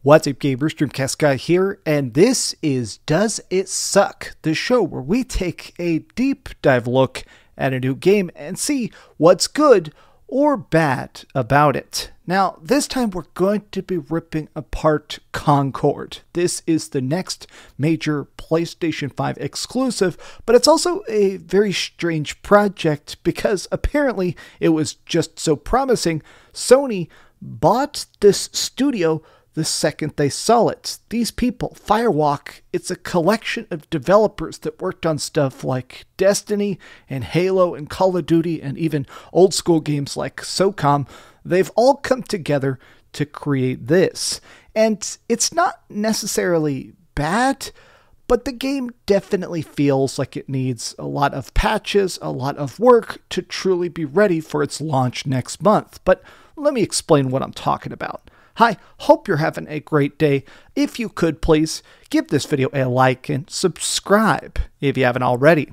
What's up, gamers? DreamcastGuy here, and this is Does It Suck? The show where we take a deep dive look at a new game and see what's good or bad about it. Now, this time we're going to be ripping apart Concord. This is the next major PlayStation 5 exclusive, but it's also a very strange project because apparently it was just so promising. Sony bought this studio the second they saw it. These people, Firewalk, it's a collection of developers that worked on stuff like Destiny and Halo and Call of Duty and even old school games like SOCOM. They've all come together to create this. And it's not necessarily bad, but the game definitely feels like it needs a lot of patches, a lot of work to truly be ready for its launch next month. But let me explain what I'm talking about. Hi, hope you're having a great day. If you could, please give this video a like and subscribe if you haven't already.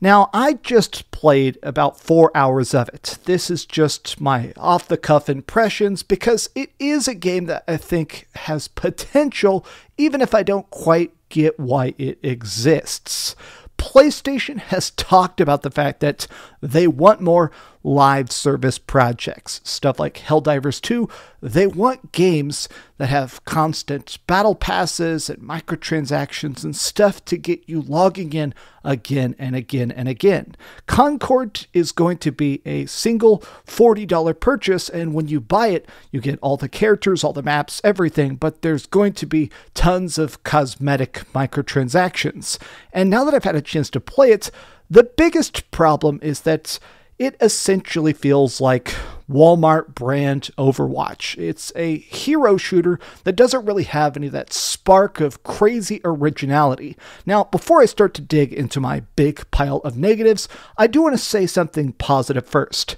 Now, I just played about 4 hours of it. This is just my off-the-cuff impressions because it is a game that I think has potential, even if I don't quite get why it exists. PlayStation has talked about the fact that they want more live service projects. Stuff like Helldivers 2, they want games that have constant battle passes and microtransactions and stuff to get you logging in again and again and again. Concord is going to be a single $40 purchase, and when you buy it, you get all the characters, all the maps, everything, but there's going to be tons of cosmetic microtransactions. And now that I've had a chance to play it, the biggest problem is that it essentially feels like Walmart brand Overwatch. It's a hero shooter that doesn't really have any of that spark of crazy originality. Now, before I start to dig into my big pile of negatives, I do want to say something positive first.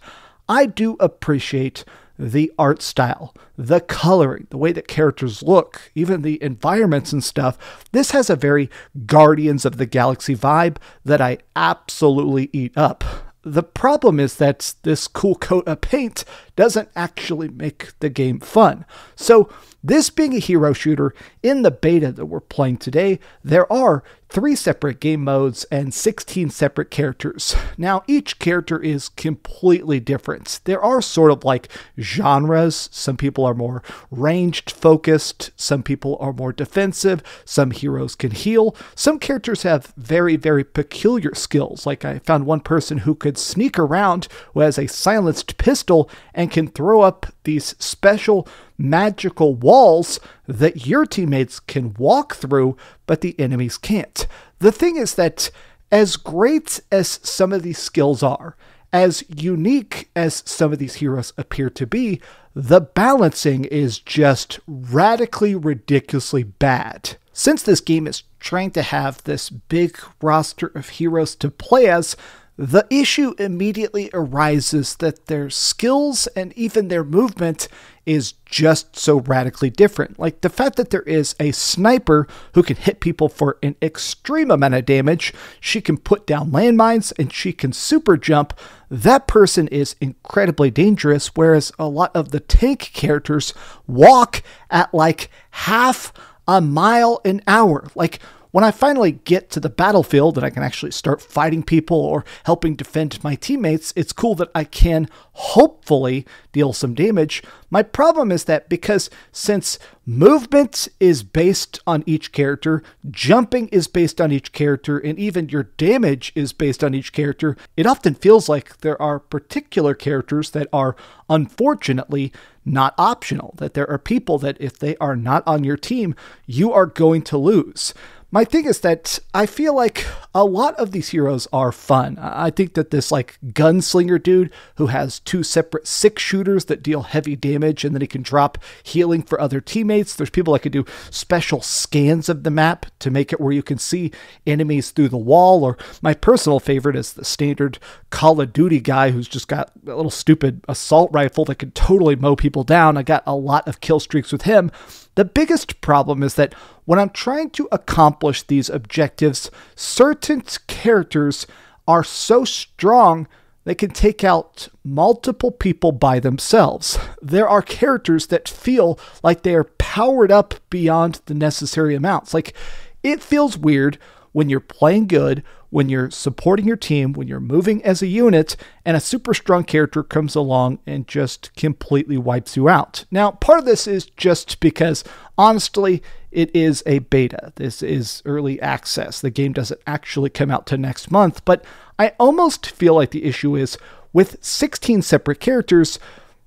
I do appreciate the art style, the coloring, the way that characters look, even the environments and stuff. This has a very Guardians of the Galaxy vibe that I absolutely eat up. The problem is that this cool coat of paint doesn't actually make the game fun. So this being a hero shooter, in the beta that we're playing today, there are 3 separate game modes and 16 separate characters. Now, each character is completely different. There are sort of like genres. Some people are more ranged focused. Some people are more defensive. Some heroes can heal. Some characters have very, very peculiar skills. Like I found one person who could sneak around, who has a silenced pistol and can throw up these special magical walls that your teammates can walk through, but the enemies can't. The thing is that as great as some of these skills are, as unique as some of these heroes appear to be, the balancing is just radically, ridiculously bad. Since this game is trying to have this big roster of heroes to play as, the issue immediately arises that their skills and even their movement is just so radically different. Like the fact that there is a sniper who can hit people for an extreme amount of damage, she can put down landmines, and she can super jump. That person is incredibly dangerous, whereas a lot of the tank characters walk at like half a mile an hour. Like, when I finally get to the battlefield and I can actually start fighting people or helping defend my teammates, it's cool that I can hopefully deal some damage. My problem is that because since movement is based on each character, jumping is based on each character, and even your damage is based on each character, it often feels like there are particular characters that are unfortunately not optional, that there are people that if they are not on your team, you are going to lose. My thing is that I feel like a lot of these heroes are fun. I think that this like gunslinger dude who has 2 separate 6 shooters that deal heavy damage and then he can drop healing for other teammates. There's people that can do special scans of the map to make it where you can see enemies through the wall. Or my personal favorite is the standard Call of Duty guy who's just got a little stupid assault rifle that can totally mow people down. I got a lot of kill streaks with him. The biggest problem is that when I'm trying to accomplish these objectives, certain characters are so strong they can take out multiple people by themselves. There are characters that feel like they are powered up beyond the necessary amounts. Like, it feels weird when you're playing good, when you're supporting your team, when you're moving as a unit, and a super strong character comes along and just completely wipes you out. Now, part of this is just because, honestly, it is a beta. This is early access. The game doesn't actually come out till next month, but I almost feel like the issue is with 16 separate characters,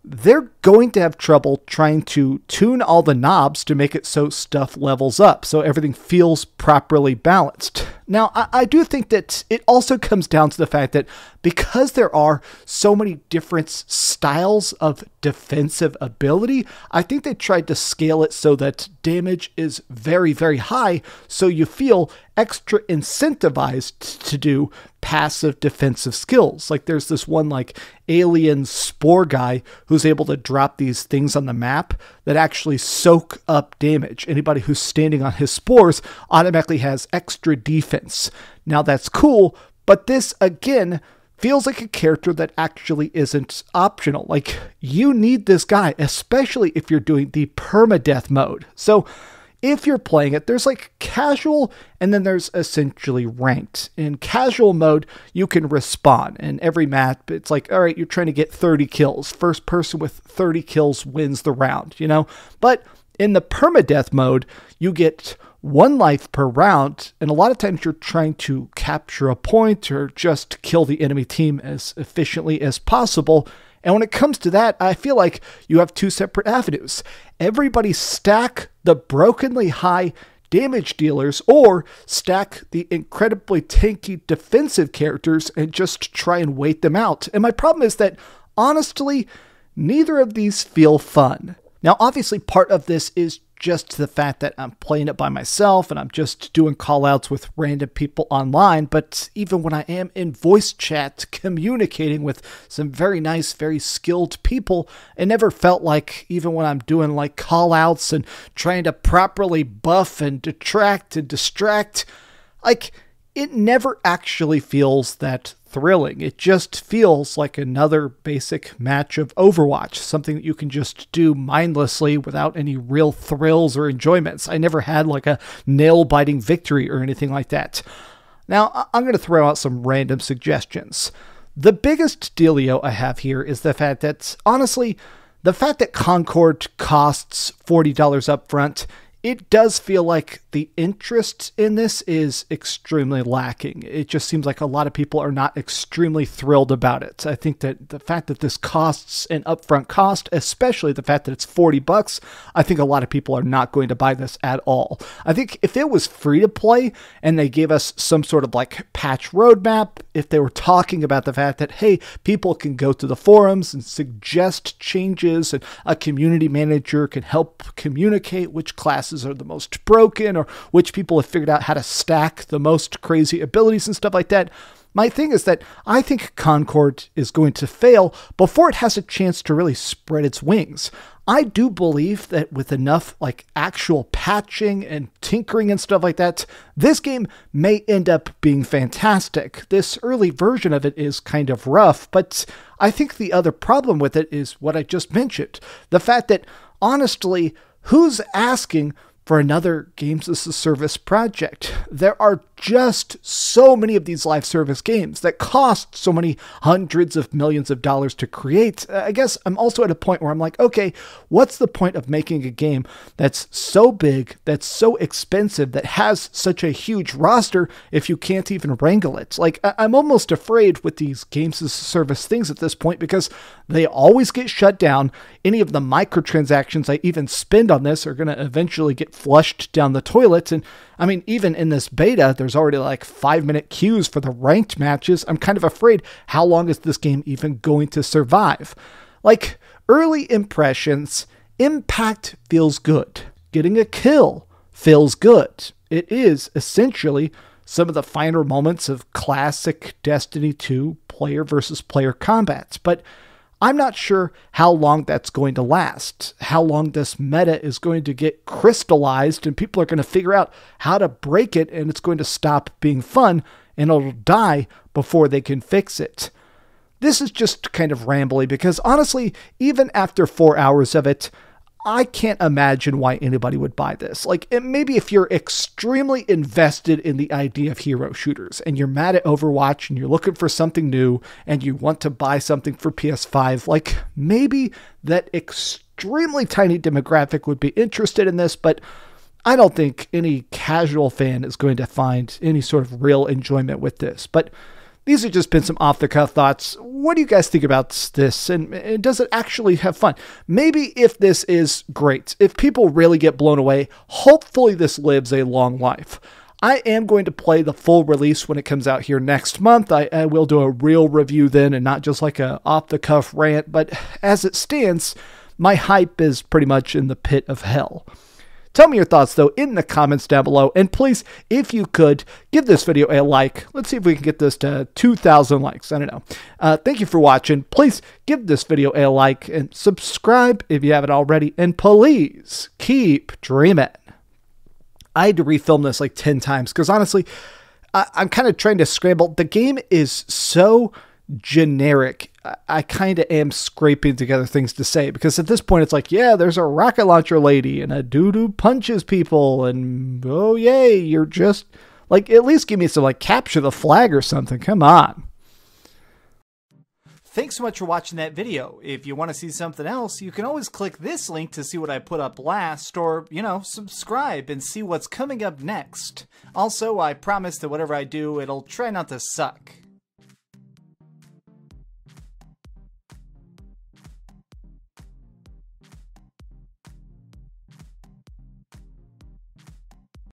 they're going to have trouble trying to tune all the knobs to make it so stuff levels up, so everything feels properly balanced. Now, I do think that it also comes down to the fact that because there are so many different styles of defensive ability, I think they tried to scale it so that damage is very, very high, so you feel extra incentivized to do passive defensive skills. Like, there's this one like alien spore guy who's able to drop these things on the map that actually soak up damage. Anybody who's standing on his spores automatically has extra defense. Now, that's cool, but this again feels like a character that actually isn't optional. Like, you need this guy, especially if you're doing the permadeath mode. So if you're playing it, there's like casual and then there's essentially ranked. In casual mode, you can respawn, and every map, it's like, all right, you're trying to get 30 kills. First person with 30 kills wins the round, you know? But in the permadeath mode, you get 1 life per round, and a lot of times you're trying to capture a point or just kill the enemy team as efficiently as possible. And when it comes to that, I feel like you have 2 separate avenues. Everybody stack the brokenly high damage dealers, or stack the incredibly tanky defensive characters and just try and wait them out. And my problem is that, honestly, neither of these feel fun. Now, obviously, part of this is just the fact that I'm playing it by myself and I'm just doing callouts with random people online. But even when I am in voice chat communicating with some very nice, very skilled people, it never felt like, even when I'm doing like callouts and trying to properly buff and detract and distract, like, it never actually feels that thrilling. It just feels like another basic match of Overwatch, something that you can just do mindlessly without any real thrills or enjoyments. I never had like a nail-biting victory or anything like that. Now, I'm going to throw out some random suggestions. The biggest dealio I have here is the fact that, honestly, the fact that Concord costs $40 up front, it does feel like the interest in this is extremely lacking. It just seems like a lot of people are not extremely thrilled about it. I think that the fact that this costs an upfront cost, especially the fact that it's $40, I think a lot of people are not going to buy this at all. I think if it was free to play and they gave us some sort of like patch roadmap, if they were talking about the fact that, hey, people can go to the forums and suggest changes and a community manager can help communicate which classes are the most broken or which people have figured out how to stack the most crazy abilities and stuff like that. My thing is that I think Concord is going to fail before it has a chance to really spread its wings. I do believe that with enough like actual patching and tinkering and stuff like that, this game may end up being fantastic. This early version of it is kind of rough, but I think the other problem with it is what I just mentioned. The fact that, honestly, who's asking for another games as a service project? There are just so many of these live service games that cost so many hundreds of millions of dollars to create. I guess I'm also at a point where I'm like, okay, what's the point of making a game that's so big, that's so expensive, that has such a huge roster if you can't even wrangle it? Like, I'm almost afraid with these games as a service things at this point because they always get shut down. Any of the microtransactions I even spend on this are going to eventually get flushed down the toilet. And I mean, even in this beta, there's already like 5-minute queues for the ranked matches. I'm kind of afraid, how long is this game even going to survive? Like, early impressions, impact feels good. Getting a kill feels good. It is essentially some of the finer moments of classic Destiny 2 player versus player combat. But I'm not sure how long that's going to last, how long this meta is going to get crystallized and people are going to figure out how to break it and it's going to stop being fun and it'll die before they can fix it. this is just kind of rambly because honestly, even after 4 hours of it, I can't imagine why anybody would buy this. Like, maybe if you're extremely invested in the idea of hero shooters and you're mad at Overwatch and you're looking for something new and you want to buy something for PS5, like maybe that extremely tiny demographic would be interested in this, but I don't think any casual fan is going to find any sort of real enjoyment with this. But these have just been some off-the-cuff thoughts. What do you guys think about this? And does it actually have fun? Maybe if this is great, if people really get blown away, hopefully this lives a long life. I am going to play the full release when it comes out here next month. I will do a real review then and not just like a off-the-cuff rant. But as it stands, my hype is pretty much in the pit of hell. Tell me your thoughts, though, in the comments down below. And please, if you could, give this video a like. Let's see if we can get this to 2,000 likes. I don't know. Thank you for watching. Please give this video a like and subscribe if you haven't already. And please keep dreaming. I had to refilm this like 10 times because honestly, I'm kind of trying to scramble. The game is so generic. I kind of am scraping together things to say because at this point it's like, yeah, there's a rocket launcher lady and a dude who punches people and oh yay, you're just like, at least give me some like capture the flag or something. Come on. Thanks so much for watching that video. If you want to see something else, you can always click this link to see what I put up last or, you know, subscribe and see what's coming up next. Also, I promise that whatever I do, it'll try not to suck.